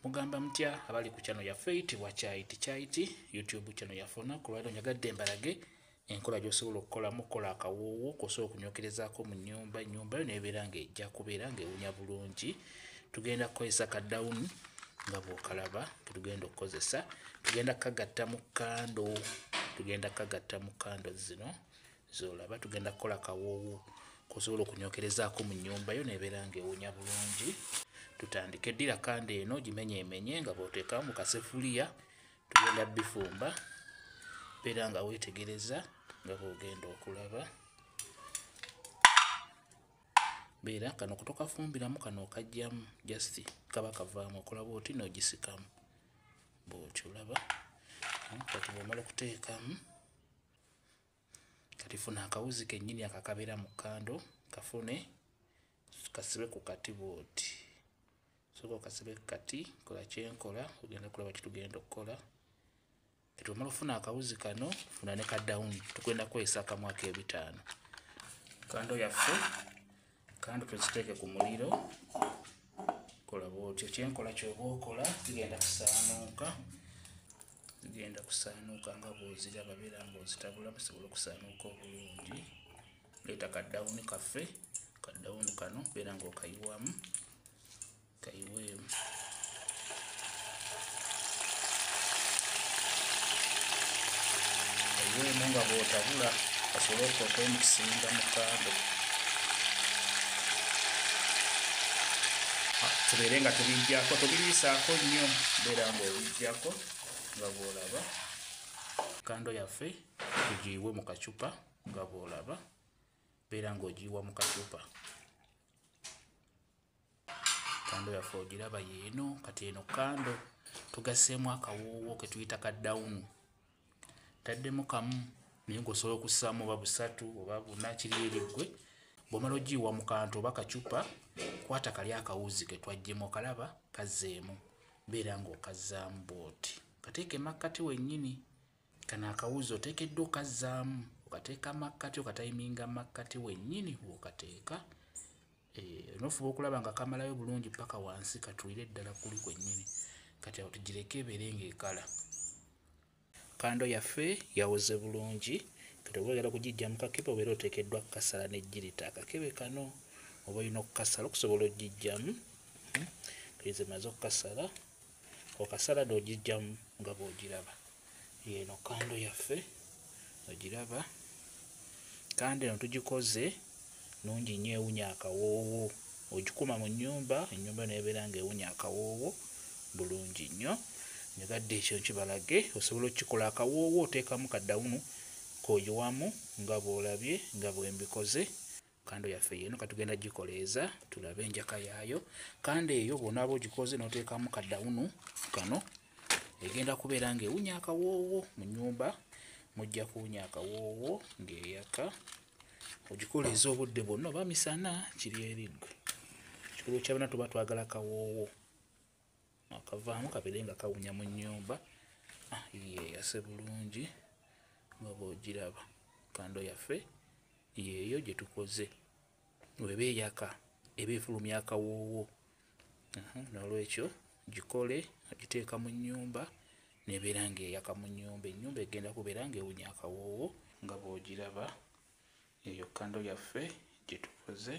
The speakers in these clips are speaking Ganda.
Mugamba mutya abali ku channel yaffe eyitibwa Kyaiti YouTube channel yaffe olunaku lwaleero njagadde mbalage enkola gy'osobola okukolamu kola akawoowo kosobola okunyokerezaako mu nnyumba yo nebeera ng'ejja kubeera ng'ewunya bulungi. Tugenda kukozesa kadawuni nga bw'okalaba ketugenda okukozesa. Tugenda kagatta mu kando zino z'olaba. Tugenda kukola kawoowo kosobola okunyokerezaako mu nnyumba yo nebeera ng'ewunya bulungi. Tutandike ddira kando eno gimenyeemenye nga bw'oteekamu mu kasefuliya. Tugenda bifumba beera nga weetegereza nga bw'ogenda okulaba. Beera kano kutokafumbiramu kano okajjamu just kaba kavaamu okulaba oti n'ogisikamu bw'otyo olaba. Kati bw'omala okuteekamu kati funa akawuzi kennyini akakabeera mu kando kafune kasibe ku kati bw'oti. Soka okasibe ku kati kola kyenkola ogenda kulaba kitugenda okukola. Kati omala ofuna akawuzi kano funa ne kadawuni tugenda kukozesa akamu ak'ebitaano. Kando yaffe kando tuziteeke ku muliro kola bw'otyo kyenkola ky'oba okola zigenda kusaanuuka nga bw'oziraba beera ng'ozitabula zisobole okusaanuuka obulungi. Leeta kadawuni kaffe kadawuni kano beera ng'okayiwamu kayiweemu. Kayiweemu nga bw'otabula kasobole okukisinga mu kando. Tubeere nga tubiggyako tubiriisaako nnyo beera ng'obiggyako nga bw'olaba. Kando yaffe tugiyiwe mu kacupa nga bw'olaba beera ng'ogiyiwa mu kacupa. Kando yaffe ogiraba yeeno. Kati eno kando tugasseemu akawoowo ke tuyita kadawuni. Taddemu kamu naye ng'osobola okussaamu oba busatu oba buna kiri eri ggwe. Bw'omala ogiyiwa mu kantu oba kacupa kwata kali akawuzi ke twaggyemu okalaba kazzeemu beera ng'okazzaamu bw'oti. Kateeke makkati wennyini. Kano akawuzi oteekeddwa okazzaamu okateeka makkati okatayiminga makkati wennyini bw'okateeka. N'ofuba okulaba nga kamalayo bulungi paka wansi katuuyire ddala kuli kwennyini. Kati awo tugireke ebeere ng'ekala. Kando yaffe yawoze bulungi. Kati oba oyagala kugiggya mu kakebe obeera oteekeddwa kukasala n'ejjirita akakebe kano oba olina okukasala okusobola ogiggyamu. Kati zimaze okukasala okasala n'ogiggyamu nga bw'ogiraba. Yeeno kando yaffe ogiraba. Kando eno tugikoze nungi nnyo ewunya akawoowo. Ogikuma mu nnyumba ennyumba nebeera ng'ewunya akawoowo bulungi nnyo. Njagadde ekyo nkibalage osobola okukikola akawoowo oteekamu kadawunu koyiwamu nga bw'olabye nga bwe mbikoze. Kando yaffe yeeno katugenda gikoleeza tulabe enjaka yaayo. Kando eyo bw'onaaba ogikoze n'oteekamu kadawunu kano egenda kubeera ng'ewunya akawoowo mu nnyumba mujja kuwunya akawoowo ng'eyaka. Ogikoleeza obudde bwonna oba misana kiri eri ggwe. Kikulu kya bonna tuba twagala kawoowo akavaamu kabeere nga kawunya mu nnyumba. Yeeyase bulungi nga bw'ogiraba. Kando yaffe yeeyo gye tukoze. Bw'eba eyaka eba efulumya akawoowo. N'olwekyo gikole ogiteeka mu nnyumba nebeera ng'eyaka mu nnyumba. Ennyumba egenda kubeera ng'ewunya akawoowo nga bw'ogiraba. Eyo kando yaffe gye tukoze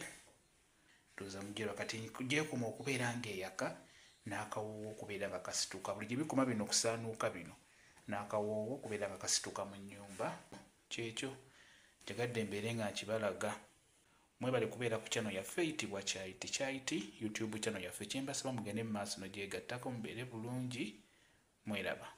tuza mugiraba. Kati gyekuma okubeera ng'eyaka n'akawoowo okubeera nga kasituka. Buli gye bikuma bino okusaanuuka bino n'akawoowo okubeera nga kasituka mu nnyumba. Kyekyo njagadde mbeere nga nkibalaga. Mwebale kubeera ku channel yaffe eyitibwa Kyaiti YouTube channel yaffe. Kyembasaba mugende mu maaso n'ogyegattako mubeere bulungi. Mweraba.